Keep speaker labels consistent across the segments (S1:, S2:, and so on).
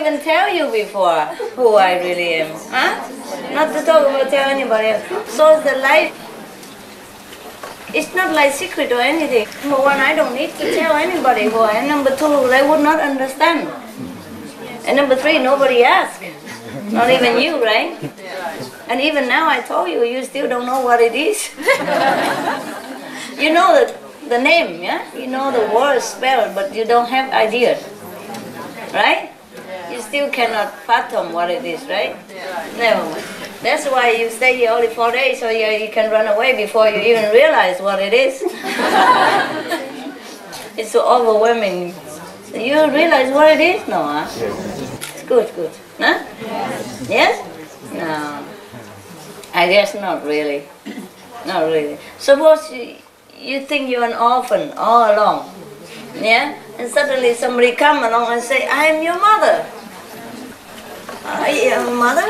S1: even tell you before who I really am. Huh? Not to talk about tell anybody else. So the life, it's not like secret or anything. Number one, I don't need to tell anybody who I am. Number two, they would not understand. And number three, nobody asked. Not even you, right? And even now I told you, you still don't know what it is. You know the name, yeah? You know the word spelled, but you don't have idea. Right? You still cannot fathom what it is, right? No. That's why you stay here only 4 days, so you can run away before you even realize what it is. It's so overwhelming. You realize what it is? No, huh? It's good, good. Huh? Yes? No. I guess not really. Not really. Suppose you think you're an orphan all along. Yeah? And suddenly somebody come along and say, I am your mother. I am mother?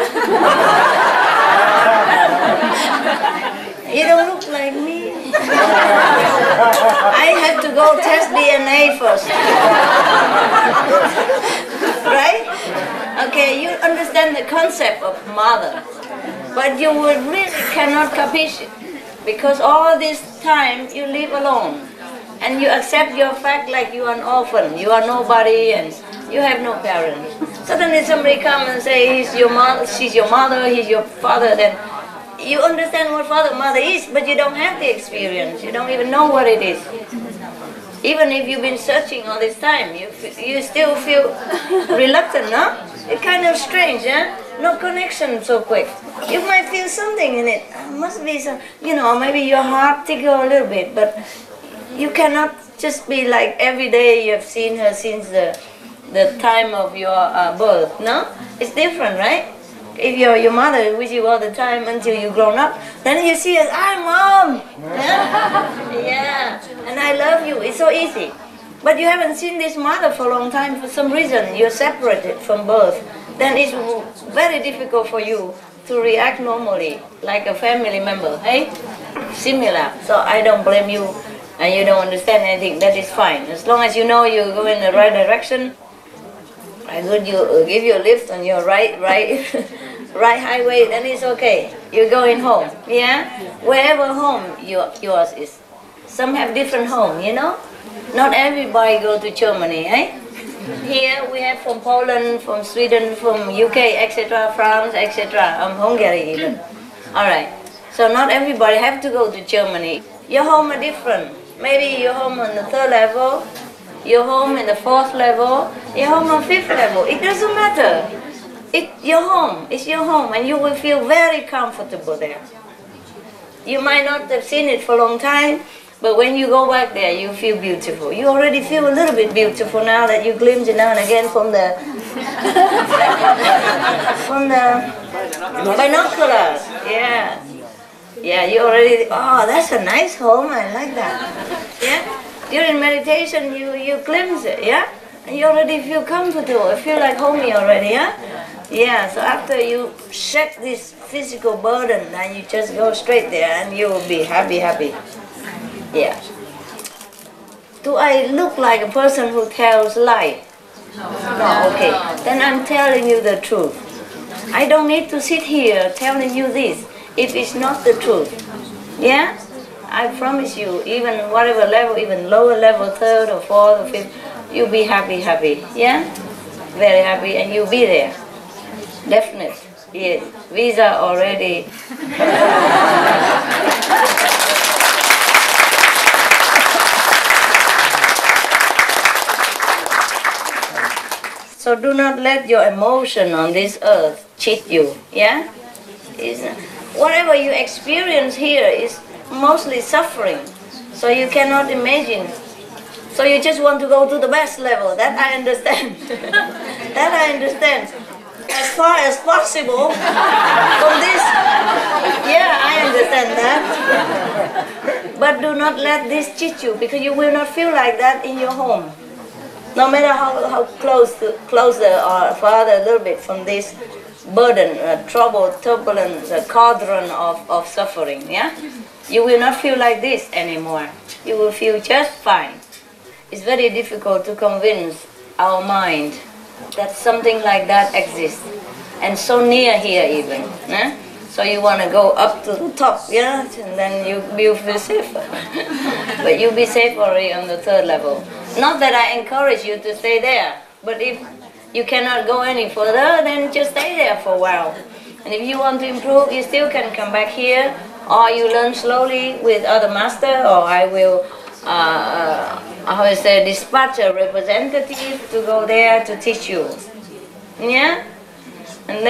S1: You don't look like me. I have to go test DNA first. Right? Okay, you understand the concept of mother. But you will really cannot capiche it. Because all this time you live alone. And you accept your fact like you are an orphan. You are nobody and you have no parents. Suddenly somebody comes and say he's your mother, she's your mother, he's your father, then you understand what father mother is, but you don't have the experience. You don't even know what it is. Even if you've been searching all this time, you still feel reluctant, no? It's kind of strange, yeah? No connection so quick. You might feel something in it. Must be some, you know, maybe your heart tickle a little bit, but you cannot just be like every day you have seen her since the time of your birth, no? It's different, right? If you're your mother with you all the time until you grown up, then you see us, I'm mom! Yeah? Yeah, and I love you, it's so easy. But you haven't seen this mother for a long time for some reason, you're separated from birth. Then it's very difficult for you to react normally, like a family member, hey? Similar, so I don't blame you and you don't understand anything, that is fine. As long as you know you go in the right direction, I would give you a lift on your right highway, then it's okay. You're going home, yeah? Wherever home yours is. Some have different home, you know? Not everybody go to Germany, eh? Here we have from Poland, from Sweden, from UK, etc., France, etc., Hungary even. Alright, so not everybody have to go to Germany. Your home are different. Maybe your home on the 3rd level, your home in the 4th level, your home on 5th level. It doesn't matter. It's your home, and you will feel very comfortable there. You might not have seen it for a long time, but when you go back there, you feel beautiful. You already feel a little bit beautiful now that you glimpse it now and again from the binoculars. Yeah. Yeah, you already, oh, that's a nice home, I like that. Yeah? During meditation, you glimpse it, yeah? And you already feel comfortable, you feel like homey already, yeah? Yeah, so after you shed this physical burden, then you just go straight there and you will be happy. Yeah. Do I look like a person who tells lie? No, okay. Then I'm telling you the truth. I don't need to sit here telling you this if it's not the truth. Yeah? I promise you, even whatever level, even lower level, 3rd or 4th or 5th, you'll be happy. Yeah? Very happy, and you'll be there. Definite. Yes. Visa already. So do not let your emotion on this earth cheat you. Yeah? Whatever you experience here is mostly suffering. So you cannot imagine. So you just want to go to the best level. That I understand. That I understand. As far as possible from this. Yeah, I understand that. But do not let this cheat you, because you will not feel like that in your home. No matter how closer or farther a little bit from this burden, trouble, turbulence, cauldron of suffering, yeah? You will not feel like this anymore. You will feel just fine. It's very difficult to convince our mind that something like that exists, and so near here even. So you want to go up to the top, yeah, and then you feel safer. But you'll be safe already on the third level. Not that I encourage you to stay there, but if you cannot go any further, then just stay there for a while. And if you want to improve, you still can come back here, or you learn slowly with other master, or I will dispatch a representative to go there to teach you. Yeah? And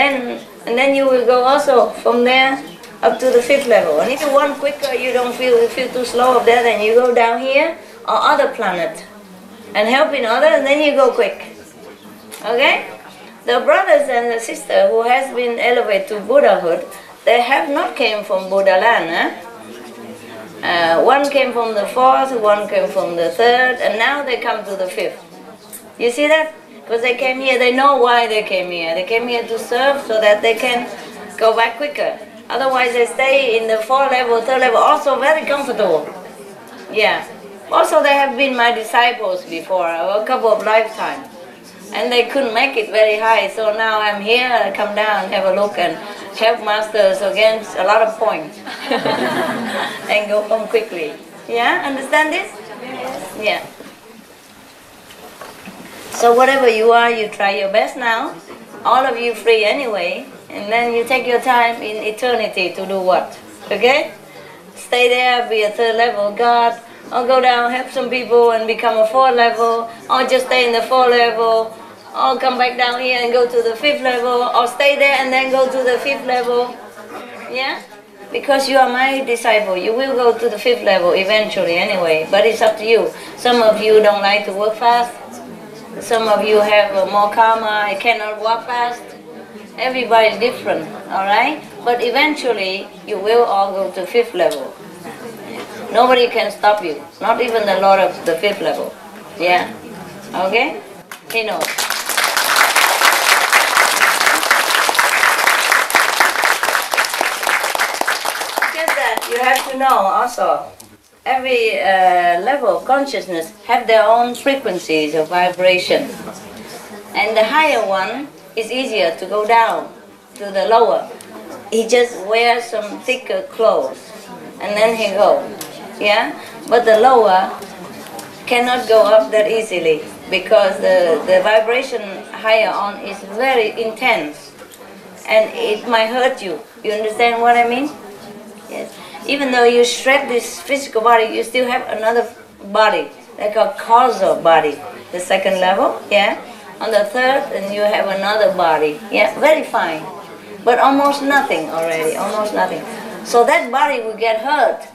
S1: then you will go also from there up to the 5th level. And if you want quicker, you don't feel too slow up there, then you go down here or other planet and helping others, and then you go quick. Okay? The brothers and the sister who has been elevated to Buddhahood, they have not came from Buddha land. One came from the 4th, one came from the 3rd, and now they come to the 5th. You see that? Because they came here, they know why they came here. They came here to serve so that they can go back quicker. Otherwise they stay in the 4th level, 3rd level, also very comfortable. Yeah. Also they have been my disciples before, a couple of lifetimes. And they couldn't make it very high, so now I'm here, I come down, have a look and help masters against a lot of points. And go home quickly. Yeah, understand this? Yes. Yeah. So whatever you are, you try your best now. All of you free anyway, and then you take your time in eternity to do what? Okay? Stay there, be a 3rd level God, or go down, help some people and become a 4th level, or just stay in the 4th level, or come back down here and go to the 5th level, or stay there and then go to the 5th level. Yeah? Because you are my disciple, you will go to the 5th level eventually anyway, but it's up to you. Some of you don't like to work fast. Some of you have more karma, I cannot walk fast. Everybody's different, alright? But eventually, you will all go to 5th level. Nobody can stop you, not even the Lord of the 5th level. Yeah? Okay? He knows. Just that, you have to know also, every level of consciousness have their own frequencies of vibration. And the higher one is easier to go down to the lower. He just wears some thicker clothes and then he goes. Yeah? But the lower cannot go up that easily because the vibration higher on is very intense and it might hurt you. You understand what I mean? Yes. Even though you shred this physical body, you still have another body, like a causal body, the 2nd level, yeah? On the 3rd, and you have another body, yeah? Very fine, but almost nothing already, almost nothing. So that body will get hurt.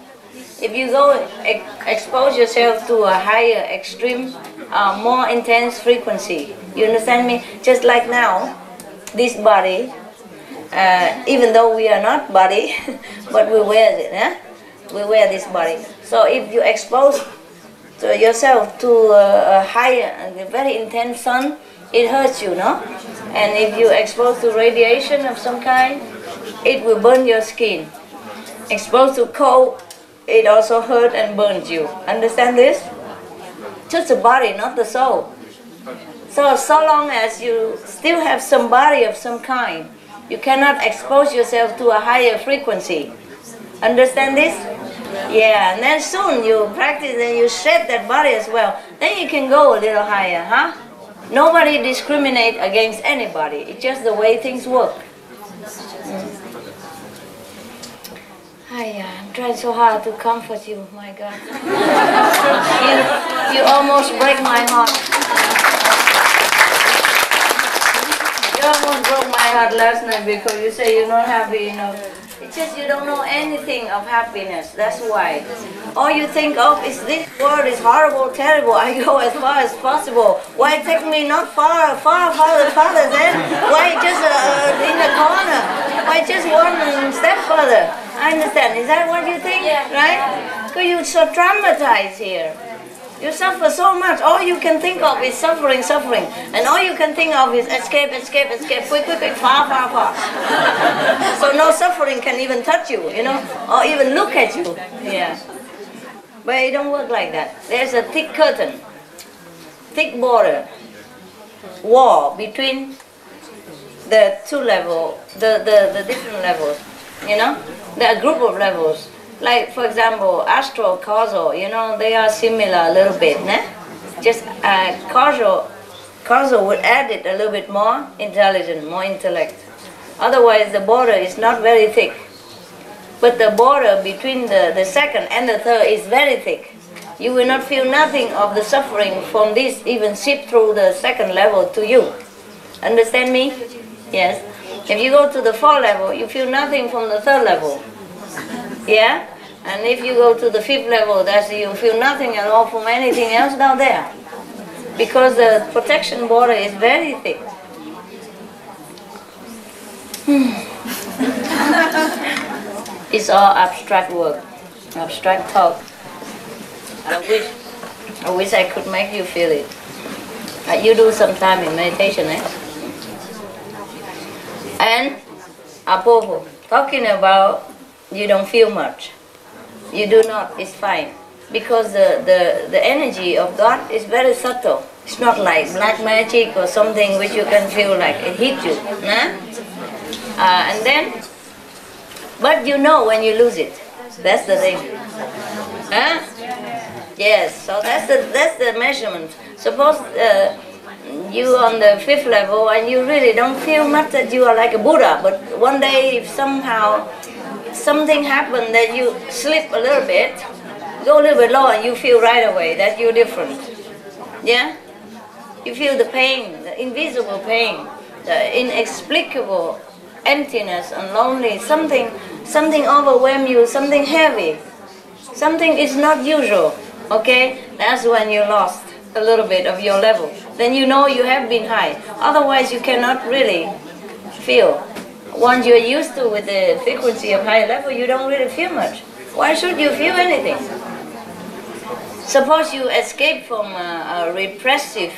S1: If you go expose yourself to a higher, extreme, more intense frequency, you understand me? Just like now, this body, even though we are not body, but we wear it, eh? We wear this body. So if you expose yourself to a higher, a very intense sun, it hurts you, no? And if you expose to radiation of some kind, it will burn your skin. Exposed to cold, it also hurts and burns you. Understand this? Just the body, not the soul. So long as you still have some body of some kind, you cannot expose yourself to a higher frequency. Understand this? Yeah, and then soon you practice and you shed that body as well. Then you can go a little higher, huh? Nobody discriminates against anybody. It's just the way things work. I'm trying so hard to comfort you, my God. You almost break my heart. You almost broke my heart last night because you say you're not happy enough. It's just you don't know anything of happiness, that's why. All you think of is this world is horrible, terrible, I go as far as possible. Why take me not far farther then? Why just in the corner? Why just one step further? I understand, is that what you think? Yeah. Right? Because you're so traumatized here. You suffer so much, all you can think of is suffering, suffering. And all you can think of is escape, escape, escape, quick, quick, quick, far, far, far. So no suffering can even touch you, you know, or even look at you. Yeah. But it don't work like that. There's a thick curtain, thick border. war between the two levels, the different levels, you know? There are a group of levels. Like, for example, astral, causal, you know, they are similar a little bit, né? Just causal would add it a little bit more intelligent, more intellect. Otherwise, the border is not very thick. But the border between the second and the third is very thick. You will not feel nothing of the suffering from this even seep through the second level to you. Understand me? Yes. If you go to the fourth level, you feel nothing from the third level. Yeah? And if you go to the fifth level, that's you feel nothing at all from anything else down there. Because the protection border is very thick. It's all abstract work, abstract talk. I wish I could make you feel it. You do some time in meditation, eh? And Apoho, talking about you don't feel much. You do not, it's fine. Because the energy of God is very subtle. It's not like black magic or something which you can feel like it hit you. Nah? And then, but you know when you lose it. That's the thing. Huh? Yes, so that's the measurement. Suppose you on the fifth level and you really don't feel much that you are like a Buddha, but one day if somehow something happened that you slip a little bit, go a little bit lower and you feel right away that you're different. Yeah? You feel the pain, the invisible pain, the inexplicable emptiness and lonely, something overwhelms you, something heavy, something is not usual, okay? That's when you lost a little bit of your level. Then you know you have been high. Otherwise you cannot really feel. Once you're used to with the frequency of high level, you don't really feel much. Why should you feel anything? Suppose you escape from a repressive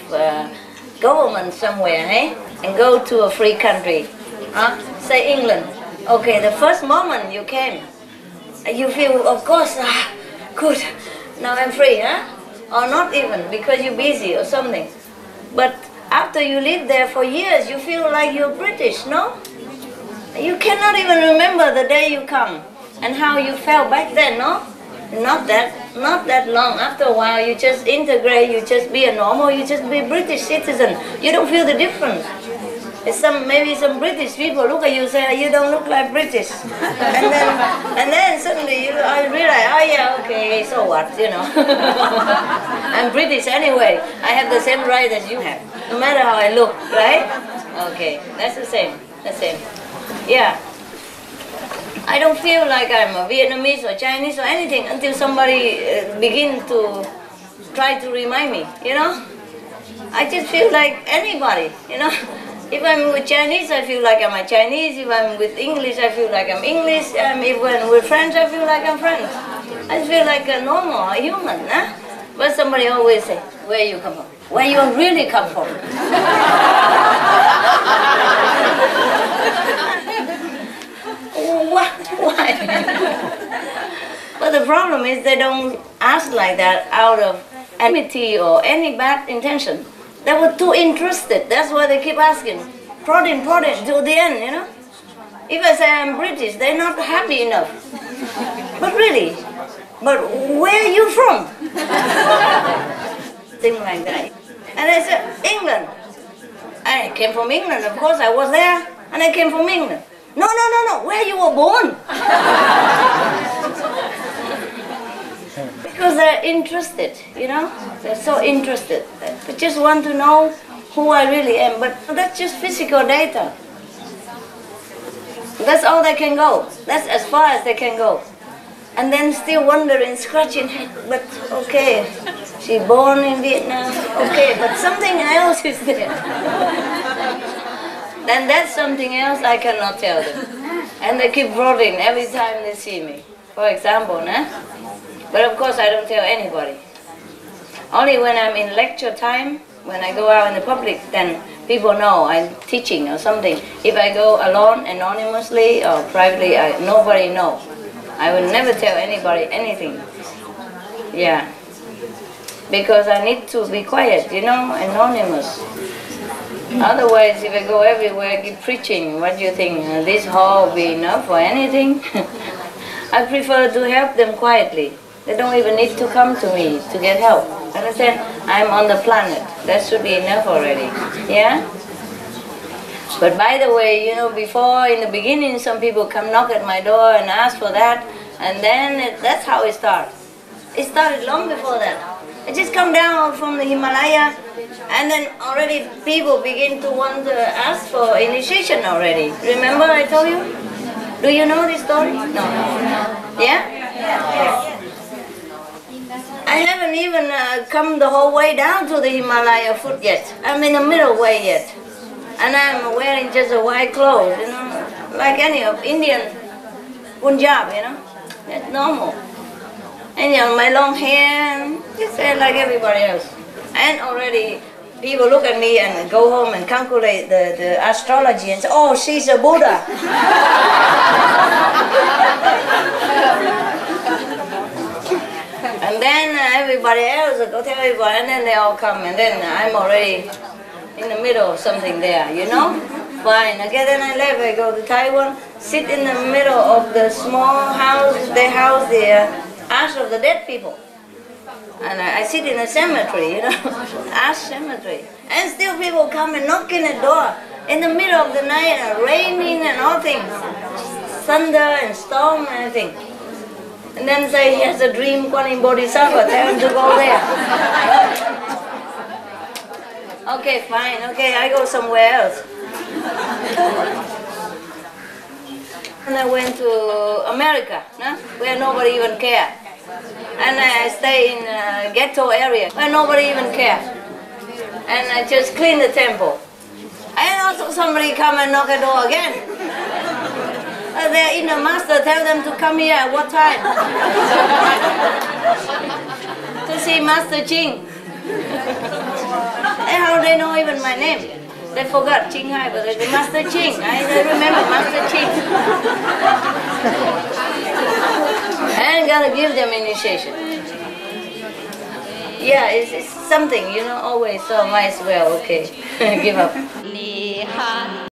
S1: government somewhere, eh? And go to a free country. Say England. Okay, the first moment you came, you feel, of course, good, now I'm free, huh? Or not even, because you're busy or something. But after you live there for years, you feel like you're British, no? You cannot even remember the day you come and how you felt back then, no? Not that long. After a while, you just integrate, you just be a normal, you just be a British citizen. You don't feel the difference. Maybe some British people look at you and say, you don't look like British. And then suddenly you realize, oh yeah, okay, so what, you know. I'm British anyway. I have the same right as you have, no matter how I look, right? Okay, that's the same. Yeah. I don't feel like I'm a Vietnamese or Chinese or anything until somebody begin to try to remind me, you know. I just feel like anybody, you know. If I'm with Chinese, I feel like I'm a Chinese. If I'm with English, I feel like I'm English. If I'm with French, I feel like I'm French. I feel like a normal, a human. Huh? But somebody always say, where you come from? Where you really come from? What? Why? But the problem is they don't ask like that out of enmity or any bad intention. They were too interested. That's why they keep asking. Prodding, till the end, you know. If I say I'm British, they're not happy enough. But really, but where are you from? Things like that. And I said, England. I came from England, of course, I was there, and I came from England. No, where you were born. Because they're interested, you know? They're so interested. They just want to know who I really am. But that's just physical data. That's all they can go. That's as far as they can go. And then still wondering, scratching head, but okay, she born in Vietnam, okay, but something else is there. Then that's something else I cannot tell them. And they keep prodding every time they see me. For example, nah? But of course I don't tell anybody. Only when I'm in lecture time, when I go out in the public, then people know I'm teaching or something. If I go alone, anonymously or privately, nobody knows. I will never tell anybody anything. Yeah. Because I need to be quiet, you know, anonymous. Otherwise, if I go everywhere, keep preaching, what do you think? This hall will be enough for anything? I prefer to help them quietly. They don't even need to come to me to get help. Understand? I'm on the planet. That should be enough already. Yeah? But by the way, before, in the beginning, some people come knock at my door and ask for that, and then that's how it starts. It started long before that. I just come down from the Himalaya, and then already people begin to want to ask for initiation already. Remember I told you? Do you know this story? No. Yeah? I haven't even come the whole way down to the Himalaya foot yet. I'm in the middle way yet. And I'm wearing just a white clothes, like any of Indian Punjab, That's normal. And my long hair, just like everybody else. And already people look at me and go home and calculate the astrology and say, oh, she's a Buddha. And then everybody else will go tell everybody, and then they all come, and then I'm already in the middle of something there, Fine. Okay, then I left, I go to Taiwan, sit in the middle of the small house, they house the ash of the dead people. And I sit in a cemetery, ash cemetery. And still people come and knock in the door in the middle of the night, and raining and all things. Thunder and storm and everything. And then say he has a dream, Kuan Bodhisattva, tell him to go there. Okay, fine, okay, I go somewhere else. And I went to America, where nobody even cared. And I stay in a ghetto area where nobody even cares. And I just clean the temple. And also somebody come and knock the door again. They're in the master, tell them to come here at what time? To see Master Ching. And how they know even my name? They forgot Ching Hai, but they Master Ching. I remember Master Ching. And gotta give them initiation. Yeah, it's something, always, so might as well, okay, give up.